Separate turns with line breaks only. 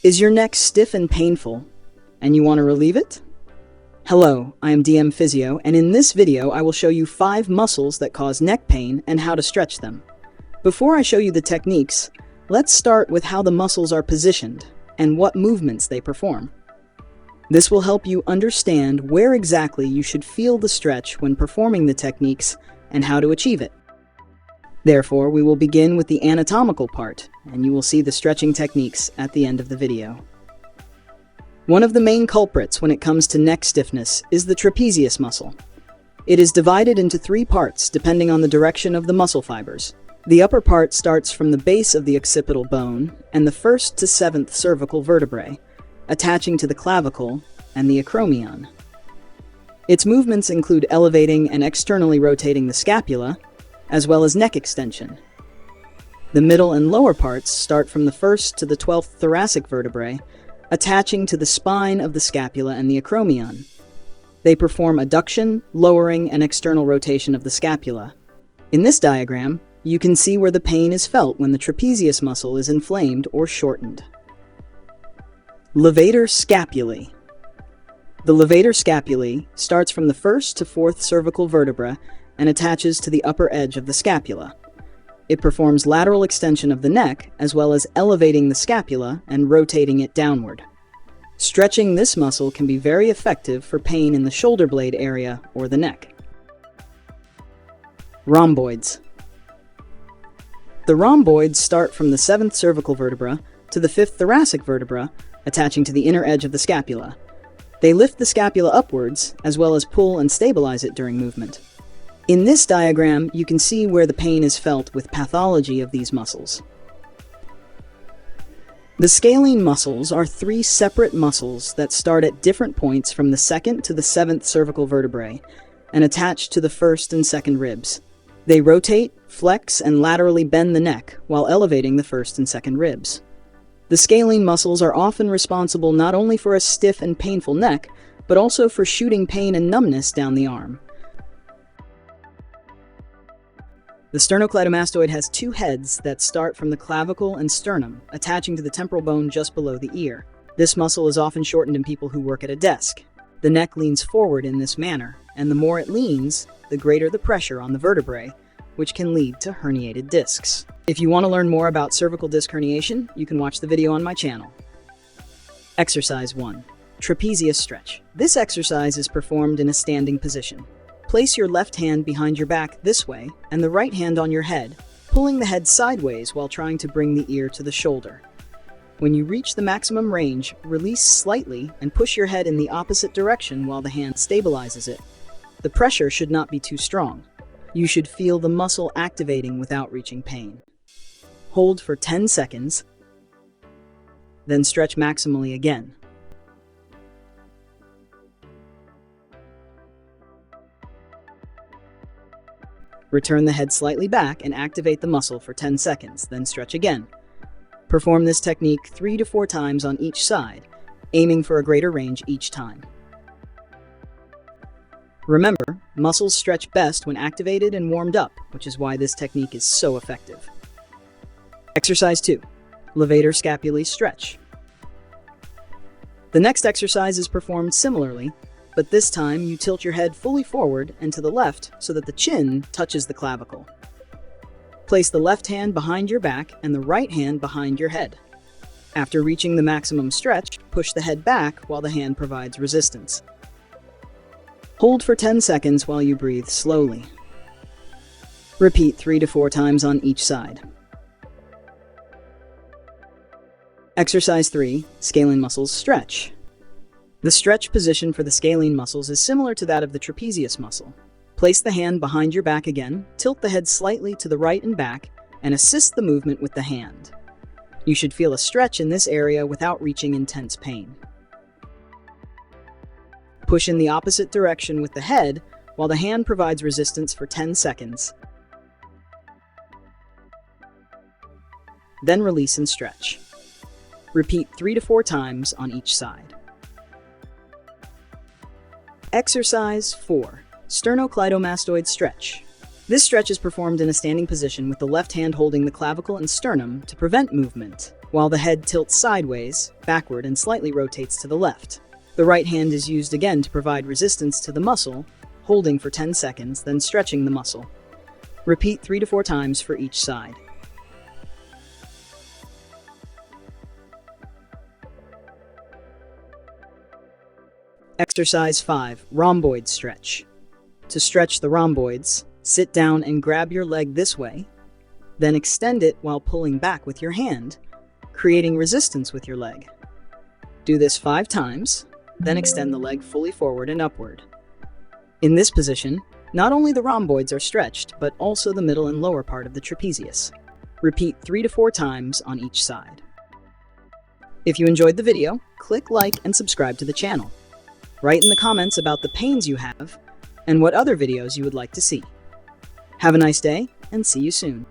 Is your neck stiff and painful, and you want to relieve it? Hello, I am DM Physio, and in this video I will show you 5 muscles that cause neck pain and how to stretch them. Before I show you the techniques, let's start with how the muscles are positioned and what movements they perform. This will help you understand where exactly you should feel the stretch when performing the techniques and how to achieve it. Therefore, we will begin with the anatomical part, and you will see the stretching techniques at the end of the video. One of the main culprits when it comes to neck stiffness is the trapezius muscle. It is divided into 3 parts depending on the direction of the muscle fibers. The upper part starts from the base of the occipital bone and the 1st to 7th cervical vertebrae, attaching to the clavicle and the acromion. Its movements include elevating and externally rotating the scapula, as well as neck extension. The middle and lower parts start from the 1st to the 12th thoracic vertebrae, attaching to the spine of the scapula and the acromion. They perform adduction, lowering, and external rotation of the scapula. In this diagram, you can see where the pain is felt when the trapezius muscle is inflamed or shortened. Levator Scapulae. The levator scapulae starts from the 1st to 4th cervical vertebra and attaches to the upper edge of the scapula. It performs lateral extension of the neck, as well as elevating the scapula and rotating it downward. Stretching this muscle can be very effective for pain in the shoulder blade area or the neck. Rhomboids. The rhomboids start from the 7th cervical vertebra to the 5th thoracic vertebra, attaching to the inner edge of the scapula. They lift the scapula upwards, as well as pull and stabilize it during movement. In this diagram, you can see where the pain is felt with pathology of these muscles. The scalene muscles are 3 separate muscles that start at different points from the 2nd to the 7th cervical vertebrae and attach to the 1st and 2nd ribs. They rotate, flex, and laterally bend the neck while elevating the 1st and 2nd ribs. The scalene muscles are often responsible not only for a stiff and painful neck, but also for shooting pain and numbness down the arm. The Sternocleidomastoid has 2 heads that start from the clavicle and sternum, attaching to the temporal bone just below the ear. This muscle is often shortened in people who work at a desk. The neck leans forward in this manner, and the more it leans, the greater the pressure on the vertebrae, which can lead to herniated discs. If you want to learn more about cervical disc herniation, you can watch the video on my channel. Exercise 1. Trapezius stretch. This exercise is performed in a standing position. Place your left hand behind your back this way and the right hand on your head, pulling the head sideways while trying to bring the ear to the shoulder. When you reach the maximum range, release slightly and push your head in the opposite direction while the hand stabilizes it. The pressure should not be too strong. You should feel the muscle activating without reaching pain. Hold for 10 seconds, then stretch maximally again. Return the head slightly back and activate the muscle for 10 seconds, then stretch again. Perform this technique 3 to 4 times on each side, aiming for a greater range each time. Remember, muscles stretch best when activated and warmed up, which is why this technique is so effective. Exercise 2. Levator Scapulae stretch. The next exercise is performed similarly, but this time you tilt your head fully forward and to the left so that the chin touches the clavicle. Place the left hand behind your back and the right hand behind your head. After reaching the maximum stretch, push the head back while the hand provides resistance. Hold for 10 seconds while you breathe slowly. Repeat 3 to 4 times on each side. Exercise 3. Scalene muscles stretch. The stretch position for the scalene muscles is similar to that of the trapezius muscle. Place the hand behind your back again, tilt the head slightly to the right and back, and assist the movement with the hand. You should feel a stretch in this area without reaching intense pain. Push in the opposite direction with the head while the hand provides resistance for 10 seconds. Then release and stretch. Repeat 3 to 4 times on each side. Exercise 4. Sternocleidomastoid stretch. This stretch is performed in a standing position with the left hand holding the clavicle and sternum to prevent movement. while the head tilts sideways, backward, and slightly rotates to the left. The right hand is used again to provide resistance to the muscle, holding for 10 seconds, then stretching the muscle. Repeat 3 to 4 times for each side. Exercise 5. Rhomboid stretch. To stretch the rhomboids, sit down and grab your leg this way, then extend it while pulling back with your hand, creating resistance with your leg. Do this 5 times, then extend the leg fully forward and upward. In this position, not only the rhomboids are stretched, but also the middle and lower part of the trapezius. Repeat 3 to 4 times on each side. If you enjoyed the video, click like and subscribe to the channel. Write in the comments about the pains you have and what other videos you would like to see. Have a nice day, and see you soon.